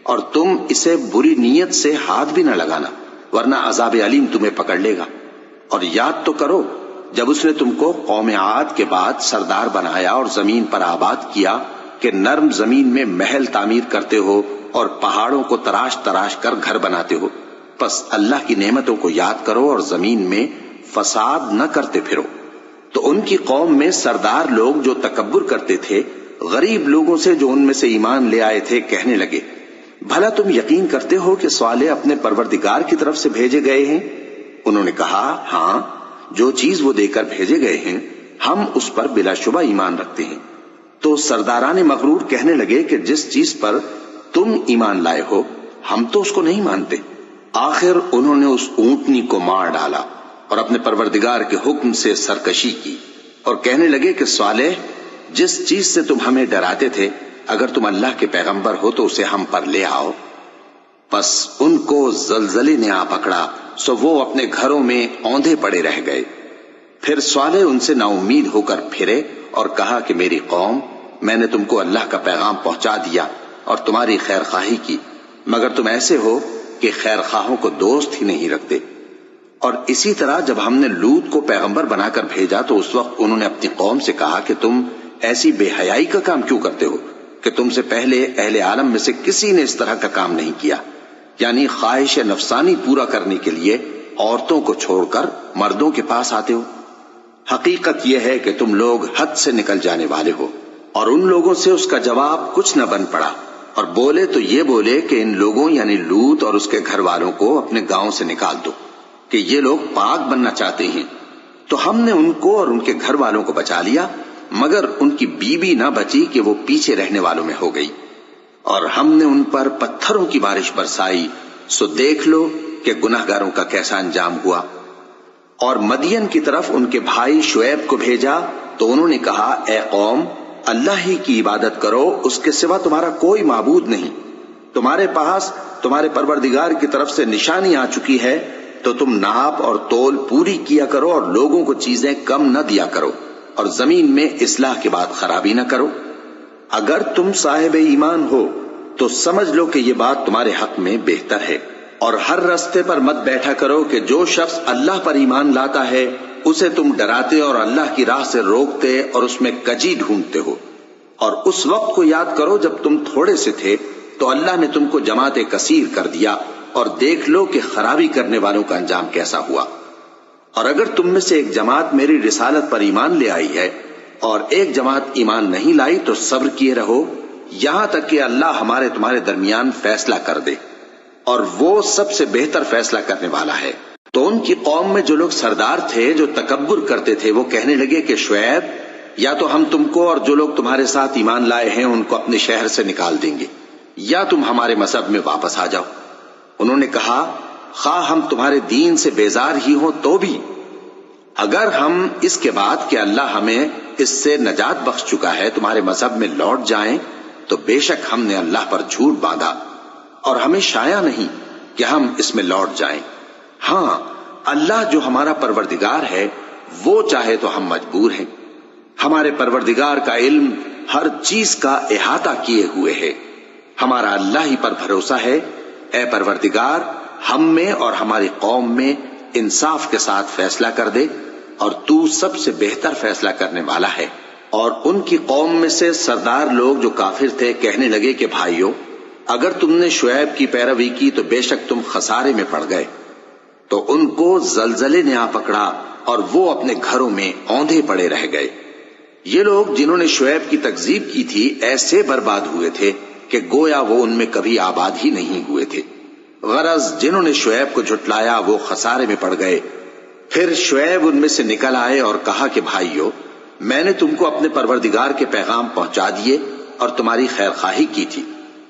اور تم اسے بری نیت سے ہاتھ بھی نہ لگانا، ورنہ عذاب علیم تمہیں پکڑ لے گا۔ اور یاد تو کرو جب اس نے تم کو قوم عاد کے بعد سردار بنایا اور زمین پر آباد کیا کہ نرم زمین میں محل تعمیر کرتے ہو اور پہاڑوں کو تراش تراش کر گھر بناتے ہو، پس اللہ کی نعمتوں کو یاد کرو اور زمین میں فساد نہ کرتے پھرو۔ تو ان کی قوم میں سردار لوگ جو تکبر کرتے تھے غریب لوگوں سے جو ان میں سے ایمان لے آئے تھے کہنے لگے، بھلا تم یقین کرتے ہو کہ صالح اپنے پروردگار کی طرف سے بھیجے گئے ہیں؟ انہوں نے کہا، ہاں، جو چیز وہ دے کر بھیجے گئے ہیں ہم اس پر بلا شبہ ایمان رکھتے ہیں۔ تو سرداران مغرور کہنے لگے کہ جس چیز پر تم ایمان لائے ہو ہم تو اس کو نہیں مانتے۔ آخر انہوں نے اس اونٹنی کو مار ڈالا اور اپنے پروردگار کے حکم سے سرکشی کی، اور کہنے لگے کہ صالح، جس چیز سے تم ہمیں ڈراتے تھے اگر تم اللہ کے پیغمبر ہو تو اسے ہم پر لے آؤ۔ پس ان کو زلزلے نے آ پکڑا، سو وہ اپنے گھروں میں اوندھے پڑے رہ گئے۔ پھر صالح ان سے نا امید ہو کر پھرے اور کہا کہ میری قوم، میں نے تم کو اللہ کا پیغام پہنچا دیا اور تمہاری خیر خواہی کی، مگر تم ایسے ہو کہ خیر خواہوں کو دوست ہی نہیں رکھتے۔ اور اسی طرح جب ہم نے لوط کو پیغمبر بنا کر بھیجا تو اس وقت انہوں نے اپنی قوم سے کہا کہ تم ایسی بے حیائی کا کام کیوں کرتے ہو کہ تم سے پہلے اہل عالم میں سے کسی نے اس طرح کا کام نہیں کیا، یعنی خواہش نفسانی پورا کرنے کے لیے عورتوں کو چھوڑ کر مردوں کے پاس آتے ہو۔ حقیقت یہ ہے کہ تم لوگ حد سے نکل جانے والے ہو۔ اور ان لوگوں سے اس کا جواب کچھ نہ بن پڑا، اور بولے تو یہ بولے کہ ان لوگوں یعنی لوط اور اس کے گھر والوں کو اپنے گاؤں سے نکال دو کہ یہ لوگ پاک بننا چاہتے ہیں۔ تو ہم نے ان کو اور ان کے گھر والوں کو بچا لیا، مگر ان کی بیوی نہ بچی کہ وہ پیچھے رہنے والوں میں ہو گئی۔ اور ہم نے ان پر پتھروں کی بارش برسائی، سو دیکھ لو کہ گناہگاروں کا کیسا انجام ہوا۔ اور مدین کی طرف ان کے بھائی شعیب کو بھیجا تو انہوں نے کہا، اے قوم، اللہ ہی کی عبادت کرو، اس کے سوا تمہارا کوئی معبود نہیں۔ تمہارے پاس تمہارے پروردگار کی طرف سے نشانی آ چکی ہے، تو تم ناپ اور تول پوری کیا کرو اور لوگوں کو چیزیں کم نہ دیا کرو، اور زمین میں اصلاح کے بعد خرابی نہ کرو۔ اگر تم صاحب ایمان ہو تو سمجھ لو کہ یہ بات تمہارے حق میں بہتر ہے۔ اور ہر رستے پر مت بیٹھا کرو کہ جو شخص اللہ پر ایمان لاتا ہے اسے تم ڈراتے اور اللہ کی راہ سے روکتے اور اس میں کجی ڈھونڈتے ہو۔ اور اس وقت کو یاد کرو جب تم تھوڑے سے تھے تو اللہ نے تم کو جماعت کثیر کر دیا، اور دیکھ لو کہ خرابی کرنے والوں کا انجام کیسا ہوا۔ اور اگر تم میں سے ایک جماعت میری رسالت پر ایمان لے آئی ہے اور ایک جماعت ایمان نہیں لائی تو صبر کیے رہو یہاں تک کہ اللہ ہمارے تمہارے درمیان فیصلہ کر دے، اور وہ سب سے بہتر فیصلہ کرنے والا ہے۔ تو ان کی قوم میں جو لوگ سردار تھے جو تکبر کرتے تھے وہ کہنے لگے کہ شعیب، یا تو ہم تم کو اور جو لوگ تمہارے ساتھ ایمان لائے ہیں ان کو اپنے شہر سے نکال دیں گے، یا تم ہمارے مذہب میں واپس آ جاؤ۔ انہوں نے کہا، خواہ ہم تمہارے دین سے بیزار ہی ہوں تو بھی، اگر ہم اس کے بعد کہ اللہ ہمیں اس سے نجات بخش چکا ہے تمہارے مذہب میں لوٹ جائیں تو بے شک ہم نے اللہ پر جھوٹ باندھا، اور ہمیں شایع نہیں کہ ہم اس میں لوٹ جائیں۔ ہاں، اللہ جو ہمارا پروردگار ہے وہ چاہے تو ہم مجبور ہیں۔ ہمارے پروردگار کا علم ہر چیز کا احاطہ کیے ہوئے ہے۔ ہمارا اللہ ہی پر بھروسہ ہے۔ اے پروردگار، ہم میں اور ہماری قوم میں انصاف کے ساتھ فیصلہ کر دے، اور تو سب سے بہتر فیصلہ کرنے والا ہے۔ اور ان کی قوم میں سے سردار لوگ جو کافر تھے کہنے لگے کہ بھائیو، اگر تم نے شعیب کی پیروی کی تو بے شک تم خسارے میں پڑ گئے۔ تو ان کو زلزلے نے آ پکڑا اور وہ اپنے گھروں میں اوندھے پڑے رہ گئے۔ یہ لوگ جنہوں نے شعیب کی تکذیب کی تھی ایسے برباد ہوئے تھے کہ گویا وہ ان میں کبھی آباد ہی نہیں ہوئے تھے۔ غرض جنہوں نے شعیب کو جھٹلایا وہ خسارے میں پڑ گئے۔ پھر شعیب ان میں سے نکل آئے اور کہا کہ بھائیو، میں نے تم کو اپنے پروردگار کے پیغام پہنچا دیے اور تمہاری خیر خواہی کی تھی،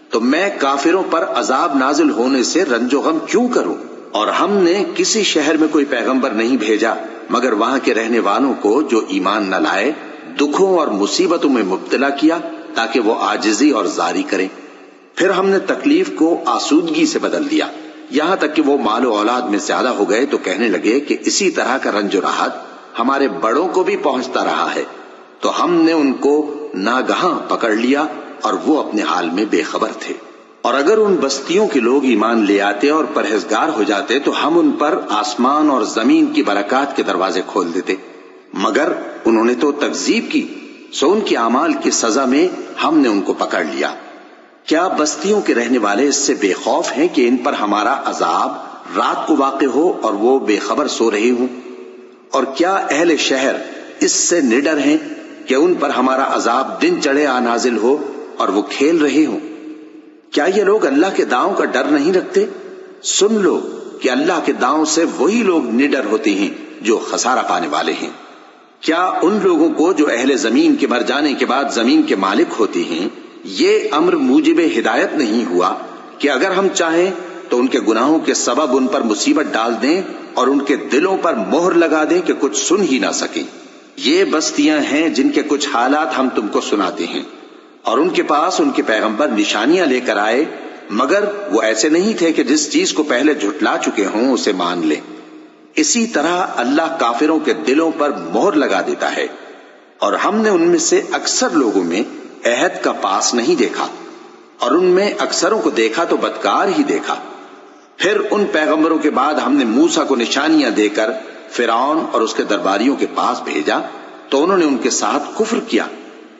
تو میں کافروں پر عذاب نازل ہونے سے رنج و غم کیوں کروں؟ اور ہم نے کسی شہر میں کوئی پیغمبر نہیں بھیجا مگر وہاں کے رہنے والوں کو جو ایمان نہ لائے دکھوں اور مصیبتوں میں مبتلا کیا تاکہ وہ عاجزی اور زاری کریں۔ پھر ہم نے تکلیف کو آسودگی سے بدل دیا، یہاں تک کہ وہ مال و اولاد میں زیادہ ہو گئے تو کہنے لگے کہ اسی طرح کا رنج و راحت ہمارے بڑوں کو بھی پہنچتا رہا ہے۔ تو ہم نے ان کو ناگہاں پکڑ لیا اور وہ اپنے حال میں بے خبر تھے۔ اور اگر ان بستیوں کے لوگ ایمان لے آتے اور پرہیزگار ہو جاتے تو ہم ان پر آسمان اور زمین کی برکات کے دروازے کھول دیتے، مگر انہوں نے تو تکذیب کی، سو ان کے اعمال کی سزا میں ہم نے ان کو پکڑ لیا۔ کیا بستیوں کے رہنے والے اس سے بے خوف ہیں کہ ان پر ہمارا عذاب رات کو واقع ہو اور وہ بے خبر سو رہے ہوں؟ اور کیا اہل شہر اس سے نڈر ہیں کہ ان پر ہمارا عذاب دن چڑھے آ نازل ہو اور وہ کھیل رہے ہوں؟ کیا یہ لوگ اللہ کے داؤں کا ڈر نہیں رکھتے؟ سن لو کہ اللہ کے داؤں سے وہی لوگ نڈر ہوتے ہیں جو خسارہ پانے والے ہیں۔ کیا ان لوگوں کو جو اہل زمین کے مر جانے کے بعد زمین کے مالک ہوتے ہیں یہ امر موجب ہدایت نہیں ہوا کہ اگر ہم چاہیں تو ان کے گناہوں کے سبب ان پر مصیبت ڈال دیں اور ان کے دلوں پر مہر لگا دیں کہ کچھ سن ہی نہ سکیں؟ یہ بستیاں ہیں جن کے کچھ حالات ہم تم کو سناتے ہیں، اور ان کے پاس ان کے پیغمبر نشانیاں لے کر آئے، مگر وہ ایسے نہیں تھے کہ جس چیز کو پہلے جھٹلا چکے ہوں اسے مان لیں۔ اسی طرح اللہ کافروں کے دلوں پر مہر لگا دیتا ہے، اور ہم نے ان میں سے اکثر لوگوں میں عہد کا پاس نہیں دیکھا، اور ان میں اکثروں کو دیکھا تو بدکار ہی دیکھا۔ پھر ان پیغمبروں کے بعد ہم نے موسیٰ کو نشانیاں دے کر فرعون اور اس کے درباریوں کے پاس بھیجا، تو انہوں نے ان کے ساتھ کفر کیا،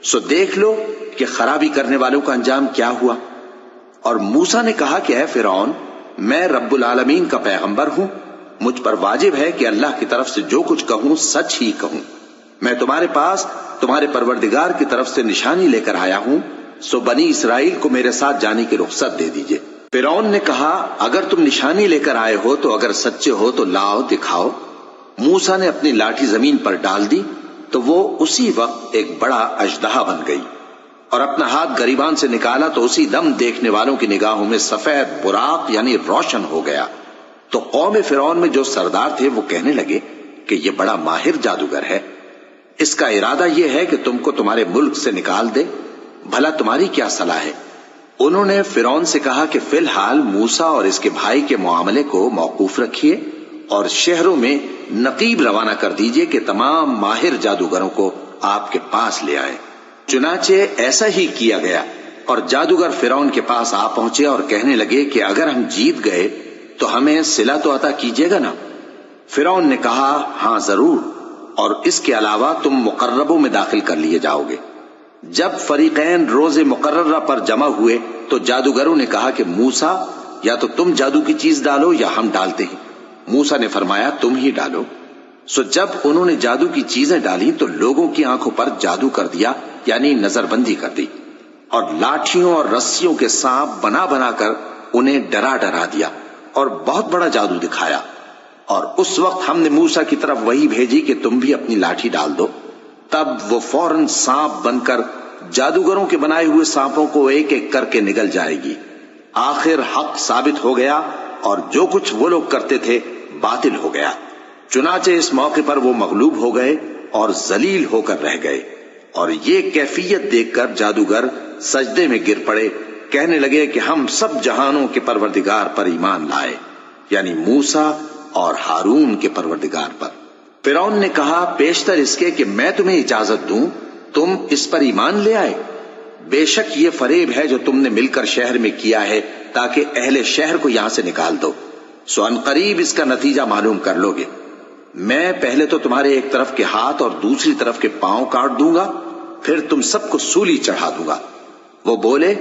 سو دیکھ لو کہ خرابی کرنے والوں کا انجام کیا ہوا۔ اور موسیٰ نے کہا کہ اے فرعون، میں رب العالمین کا پیغمبر ہوں، مجھ پر واجب ہے کہ اللہ کی طرف سے جو کچھ کہوں سچ ہی کہوں۔ میں تمہارے پاس تمہارے پروردگار کی طرف سے نشانی لے کر آیا ہوں، سو بنی اسرائیل کو میرے ساتھ جانے کی رخصت دے دیجئے۔ فرعون نے کہا اگر تم نشانی لے کر آئے ہو تو اگر سچے ہو تو لاؤ دکھاؤ۔ موسیٰ نے اپنی لاٹھی زمین پر ڈال دی تو وہ اسی وقت ایک بڑا اژدہا بن گئی، اور اپنا ہاتھ گریبان سے نکالا تو اسی دم دیکھنے والوں کی نگاہوں میں سفید براق یعنی روشن ہو گیا۔ تو قوم فرعون میں جو سردار تھے وہ کہنے لگے کہ یہ بڑا ماہر جادوگر ہے، اس کا ارادہ یہ ہے کہ تم کو تمہارے ملک سے نکال دے، بھلا تمہاری کیا صلاح ہے؟ انہوں نے فرعون سے کہا کہ فی الحال موسیٰ اور اس کے بھائی کے معاملے کو موقوف رکھیے، اور شہروں میں نقیب روانہ کر دیجئے کہ تمام ماہر جادوگروں کو آپ کے پاس لے آئے۔ چنانچہ ایسا ہی کیا گیا، اور جادوگر فرعون کے پاس آ پہنچے اور کہنے لگے کہ اگر ہم جیت گئے تو ہمیں صلہ تو عطا کیجیے گا نا؟ فرعون نے کہا ہاں ضرور، اور اس کے علاوہ تم مقربوں میں داخل کر لیے جاؤ گے۔ جب فریقین روز مقررہ پر جمع ہوئے تو جادوگروں نے کہا کہ موسیٰ یا تو تم جادو کی چیز ڈالو یا ہم ڈالتے ہیں۔ موسیٰ نے فرمایا تم ہی ڈالو۔ سو جب انہوں نے جادو کی چیزیں ڈالی تو لوگوں کی آنکھوں پر جادو کر دیا، یعنی نظر بندی کر دی، اور لاٹھیوں اور رسیوں کے سانپ بنا بنا کر انہیں ڈرا ڈرا دیا اور بہت بڑا جادو دکھایا۔ اور اس وقت ہم نے موسیٰ کی طرف وحی بھیجی کہ تم بھی اپنی لاٹھی ڈال دو، تب وہ فوراً سانپ بن کر جادوگروں کے بنائے ہوئے سانپوں کو ایک ایک کر کے نگل جائے گی۔ آخر حق ثابت ہو گیا اور جو کچھ وہ لوگ کرتے تھے باطل ہو گیا۔ چنانچہ اس موقع پر وہ مغلوب ہو گئے اور ذلیل ہو کر رہ گئے، اور یہ کیفیت دیکھ کر جادوگر سجدے میں گر پڑے، کہنے لگے کہ ہم سب جہانوں کے پروردگار پر ایمان لائے، یعنی موسیٰ اور ہارون کے پروردگار پر۔ فرعون نے کہا پیشتر اس کے کہ میں تمہیں اجازت دوں تم اس پر ایمان لے آئے، بے شک یہ فریب ہے جو تم نے مل کر شہر میں کیا ہے تاکہ اہل شہر کو یہاں سے نکال دو، سو ان قریب اس کا نتیجہ معلوم کر لو گے۔ میں پہلے تو تمہارے ایک طرف کے ہاتھ اور دوسری طرف کے پاؤں کاٹ دوں گا، پھر تم سب کو سولی چڑھا دوں گا۔ وہ بولے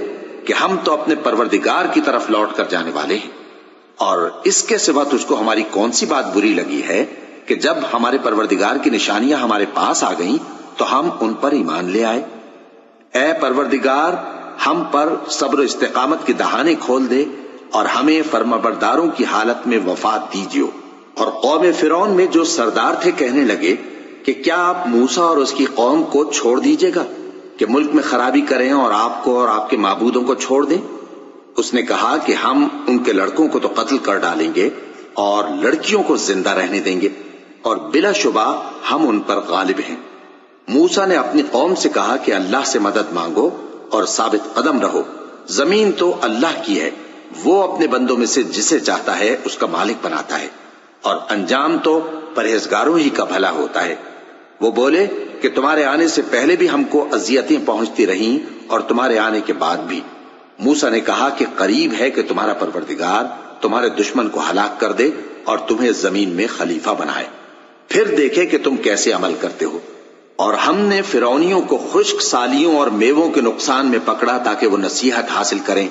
کہ ہم تو اپنے پروردگار کی طرف لوٹ کر جانے والے ہیں، اور اس کے سوا تجھ کو ہماری کون سی بات بری لگی ہے کہ جب ہمارے پروردگار کی نشانیاں ہمارے پاس آ گئیں تو ہم ان پر ایمان لے آئے؟ اے پروردگار، ہم پر صبر و استقامت کے دہانے کھول دے اور ہمیں فرمانبرداروں کی حالت میں وفات دیجیو۔ اور قوم فرعون میں جو سردار تھے کہنے لگے کہ کیا آپ موسیٰ اور اس کی قوم کو چھوڑ دیجیے گا کہ ملک میں خرابی کریں اور آپ کو اور آپ کے معبودوں کو چھوڑ دیں؟ اس نے کہا کہ ہم ان کے لڑکوں کو تو قتل کر ڈالیں گے اور لڑکیوں کو زندہ رہنے دیں گے، اور بلا شبہ ہم ان پر غالب ہیں۔ موسیٰ نے اپنی قوم سے کہا کہ اللہ سے مدد مانگو اور ثابت قدم رہو، زمین تو اللہ کی ہے، وہ اپنے بندوں میں سے جسے چاہتا ہے اس کا مالک بناتا ہے، اور انجام تو پرہیزگاروں ہی کا بھلا ہوتا ہے۔ وہ بولے کہ تمہارے آنے سے پہلے بھی ہم کو اذیتیں پہنچتی رہیں اور تمہارے آنے کے بعد بھی۔ موسیٰ نے کہا کہ قریب ہے کہ تمہارا پروردگار تمہارے دشمن کو ہلاک کر دے اور تمہیں زمین میں خلیفہ بنائے، پھر دیکھے کہ تم کیسے عمل کرتے ہو۔ اور ہم نے فرعونیوں کو خشک سالیوں اور میووں کے نقصان میں پکڑا تاکہ وہ نصیحت حاصل کریں،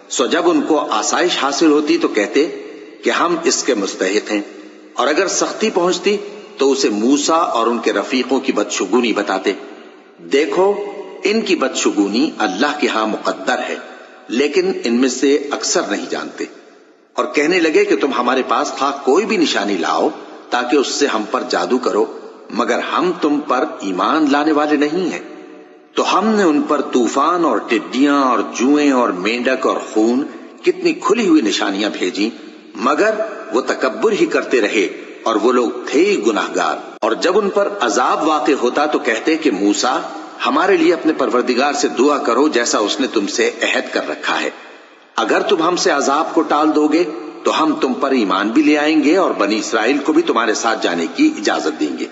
سو جب ان کو آسائش حاصل ہوتی تو کہتے کہ ہم اس کے مستحق ہیں، اور اگر سختی پہنچتی تو اسے موسیٰ اور ان کے رفیقوں کی بدشگونی بتاتے۔ دیکھو ان کی بدشگونی اللہ کے ہاں مقدر ہے، لیکن ان میں سے اکثر نہیں جانتے۔ اور کہنے لگے کہ تم ہمارے پاس خواہ کوئی بھی نشانی لاؤ تاکہ اس سے ہم پر جادو کرو، مگر ہم تم پر ایمان لانے والے نہیں ہیں۔ تو ہم نے ان پر طوفان اور ٹڈیاں اور جوئیں اور مینڈک اور خون کتنی کھلی ہوئی نشانیاں بھیجی، مگر وہ تکبر ہی کرتے رہے اور وہ لوگ تھے ہی گناہگار۔ اور جب ان پر عذاب واقع ہوتا تو کہتے کہ موسیٰ ہمارے لیے اپنے پروردگار سے دعا کرو جیسا اس نے تم سے عہد کر رکھا ہے، اگر تم ہم سے عذاب کو ٹال دو گے تو ہم تم پر ایمان بھی لے آئیں گے اور بنی اسرائیل کو بھی تمہارے ساتھ جانے کی اجازت دیں گے۔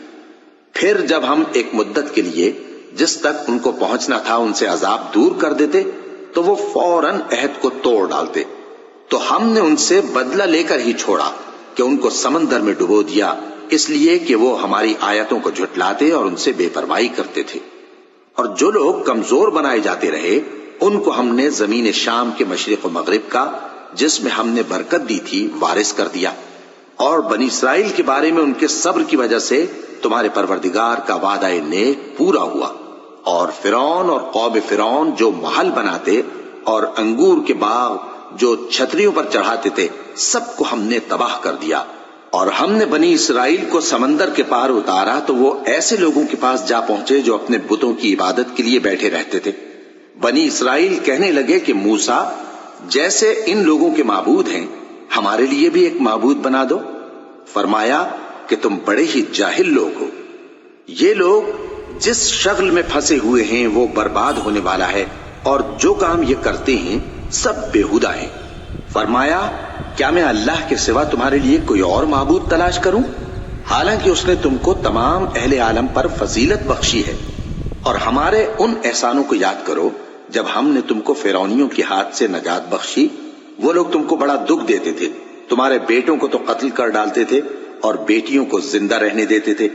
پھر جب ہم ایک مدت کے لیے جس تک ان کو پہنچنا تھا ان سے عذاب دور کر دیتے تو وہ فوراً عہد کو توڑ ڈالتے، تو ہم نے ان سے بدلہ لے کر ہی چھوڑا کہ ان کو سمندر میں ڈبو دیا، اس لیے کہ وہ ہماری آیتوں کو جھٹلاتے اور ان سے بے پرواہی کرتے تھے۔ اور جو لوگ کمزور بنائے جاتے رہے ان کو ہم نے زمین شام کے مشرق و مغرب کا، جس میں ہم نے برکت دی تھی، وارث کر دیا۔ اور بنی اسرائیل کے بارے میں ان کے صبر کی وجہ سے تمہارے پروردگار کا وعدہ نیک پورا ہوا۔ اور فرعون اور قوم فرعون جو محل بناتے اور انگور کے باغ جو چھتریوں پر چڑھاتے تھے، سب کو ہم نے تباہ کر دیا۔ اور ہم نے بنی اسرائیل کو سمندر کے پار اتارا تو وہ ایسے لوگوں کے پاس جا پہنچے جو اپنے بتوں کی عبادت کے لیے بیٹھے رہتے تھے۔ بنی اسرائیل کہنے لگے کہ موسیٰ، جیسے ان لوگوں کے معبود ہیں ہمارے لیے بھی ایک معبود بنا دو۔ فرمایا کہ تم بڑے ہی جاہل لوگ ہو، یہ لوگ جس شغل میں پھنسے ہوئے ہیں وہ برباد ہونے والا ہے، اور جو کام یہ کرتے ہیں سب بیہودہ ہیں۔ فرمایا کیا میں اللہ کے سوا تمہارے لیے کوئی اور معبود تلاش کروں، حالانکہ اس نے تم کو تمام اہل عالم پر فضیلت بخشی ہے۔ اور ہمارے ان احسانوں کو یاد کرو جب ہم نے تم کو فرعونیوں کے ہاتھ سے نجات بخشی، وہ لوگ تم کو بڑا دکھ دیتے تھے، تمہارے بیٹوں کو تو قتل کر ڈالتے تھے اور بیٹیوں کو زندہ رہنے دیتے تھے،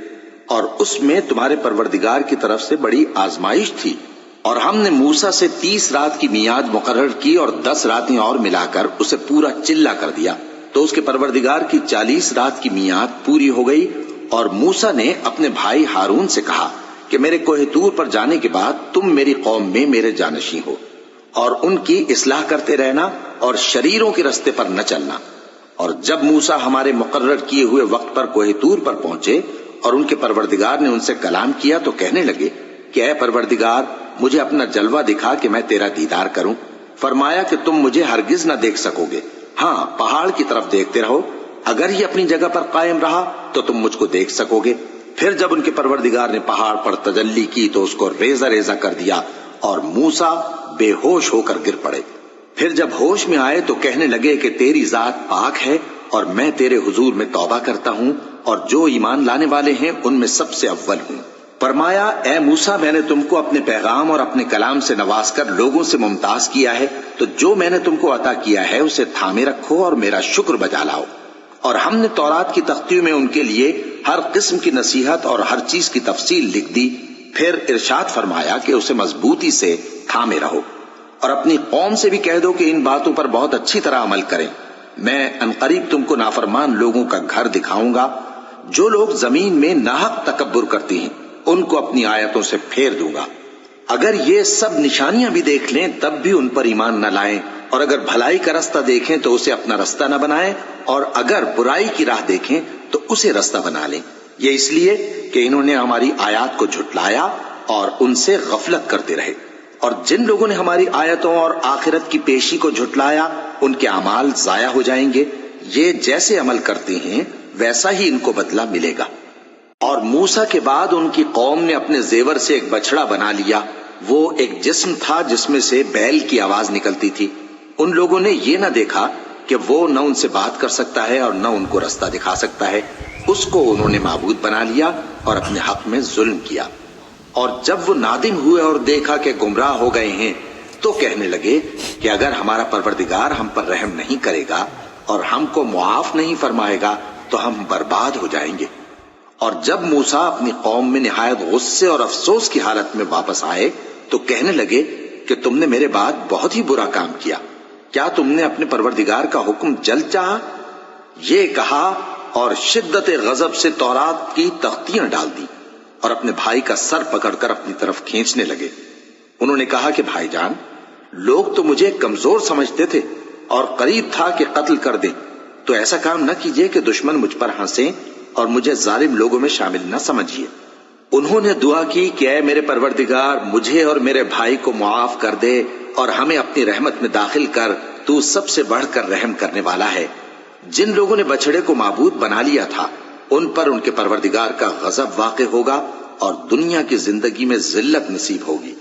اور اس میں تمہارے پروردگار کی طرف سے بڑی آزمائش تھی۔ اور ہم نے موسیٰ سے 30 رات کی میعاد مقرر کی اور 10 راتیں اور ملا کر اسے پورا چلہ کر دیا، تو اس کے پروردگار کی 40 رات کی میعاد پوری ہو گئی۔ اور موسیٰ نے اپنے بھائی ہارون سے کہا کہ میرے کوہ طور پر جانے کے بعد تم میری قوم میں میرے جانشین ہو، اور ان کی اصلاح کرتے رہنا اور شریروں کے رستے پر نہ چلنا۔ اور جب موسیٰ ہمارے مقرر کیے ہوئے وقت پر کوہ طور پر پہنچے اور ان کے پروردگار نے ان سے کلام کیا تو کہنے لگے کہ اے پروردگار، مجھے اپنا جلوہ دکھا کہ میں تیرا دیدار کروں۔ فرمایا کہ تم مجھے ہرگز نہ دیکھ سکو گے، ہاں پہاڑ کی طرف دیکھتے رہو، اگر یہ اپنی جگہ پر قائم رہا تو تم مجھ کو دیکھ سکو گے۔ پھر جب ان کے پروردگار نے پہاڑ پر تجلی کی تو اس کو ریزہ ریزہ کر دیا اور موسیٰ بے ہوش ہو کر گر پڑے۔ پھر جب ہوش میں آئے تو کہنے لگے کہ تیری ذات پاک ہے اور میں تیرے حضور میں توبہ کرتا ہوں، اور جو ایمان لانے والے ہیں ان میں سب سے اول ہوں۔ فرمایا اے موسیٰ، میں نے تم کو اپنے پیغام اور اپنے کلام سے نواز کر لوگوں سے ممتاز کیا ہے، تو جو میں نے تم کو عطا کیا ہے اسے تھامے رکھو اور میرا شکر بجا لاؤ۔ اور ہم نے تورات کی تختیوں میں ان کے لیے ہر قسم کی نصیحت اور ہر چیز کی تفصیل لکھ دی۔ پھر ارشاد فرمایا کہ اسے مضبوطی سے تھامے رہو، اور اپنی قوم سے بھی کہہ دو کہ ان باتوں پر بہت اچھی طرح عمل کریں۔ میں عنقریب تم کو نافرمان لوگوں کا گھر دکھاؤں گا، جو لوگ زمین میں ناحق تکبر کرتی ہیں ان کو اپنی آیتوں سے پھیر دوں گا۔ اگر یہ سب نشانیاں بھی دیکھ لیں تب بھی ان پر ایمان نہ لائیں، اور اگر بھلائی کا رستہ دیکھیں تو اسے اپنا رستہ نہ بنائیں، اور اگر برائی کی راہ دیکھیں تو اسے رستہ بنا لیں۔ یہ اس لیے کہ انہوں نے ہماری آیات کو جھٹلایا اور ان سے غفلت کرتے رہے۔ اور جن لوگوں نے ہماری آیتوں اور آخرت کی پیشی کو جھٹلایا ان کے اعمال ضائع ہو جائیں گے، یہ جیسے عمل کرتے ہیں ویسا ہی ان کو بدلہ ملے گا۔ اور موسیٰ کے بعد ان کی قوم نے اپنے زیور سے ایک بچڑا بنا لیا، وہ ایک جسم تھا جس میں سے بیل کی آواز نکلتی تھی۔ ان لوگوں نے یہ نہ دیکھا کہ وہ نہ ان سے بات کر سکتا ہے اور نہ ان کو رستہ دکھا سکتا ہے، اس کو انہوں نے معبود بنا لیا اور اپنے حق میں ظلم کیا۔ اور جب وہ نادم ہوئے اور دیکھا کہ گمراہ ہو گئے ہیں تو کہنے لگے کہ اگر ہمارا پروردگار ہم پر رحم نہیں کرے گا اور ہم کو معاف نہیں فرمائے گا تو ہم برباد ہو جائیں گے۔ اور جب موسیٰ اپنی قوم میں نہایت غصے اور افسوس کی حالت میں واپس آئے تو کہنے لگے کہ تم نے میرے بعد بہت ہی برا کام کیا، کیا تم نے اپنے پروردگار کا حکم جلد چاہا؟ یہ کہا اور شدت غضب سے تورات کی تختیاں ڈال دی اور اپنے بھائی کا سر پکڑ کر اپنی طرف کھینچنے لگے۔ انہوں نے کہا کہ بھائی جان، لوگ تو مجھے کمزور سمجھتے تھے اور قریب تھا کہ قتل کر دیں، تو ایسا کام نہ کیجیے کہ دشمن مجھ پر ہنسیں اور مجھے ظالم لوگوں میں شامل نہ سمجھیے۔ انہوں نے دعا کی کہ اے میرے پروردگار، مجھے اور میرے بھائی کو معاف کر دے اور ہمیں اپنی رحمت میں داخل کر، تو سب سے بڑھ کر رحم کرنے والا ہے۔ جن لوگوں نے بچڑے کو معبود بنا لیا تھا ان پر ان کے پروردگار کا غضب واقع ہوگا اور دنیا کی زندگی میں ذلت نصیب ہوگی،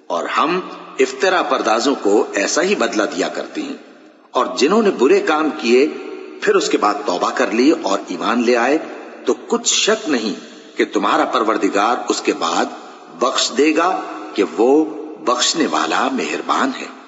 اور ہم افترا پردازوں کو ایسا ہی بدلہ دیا کرتے ہیں۔ اور جنہوں نے برے کام کیے پھر اس کے بعد توبہ کر لی اور ایمان لے آئے تو کچھ شک نہیں کہ تمہارا پروردگار اس کے بعد بخش دے گا کہ وہ بخشنے والا مہربان ہے۔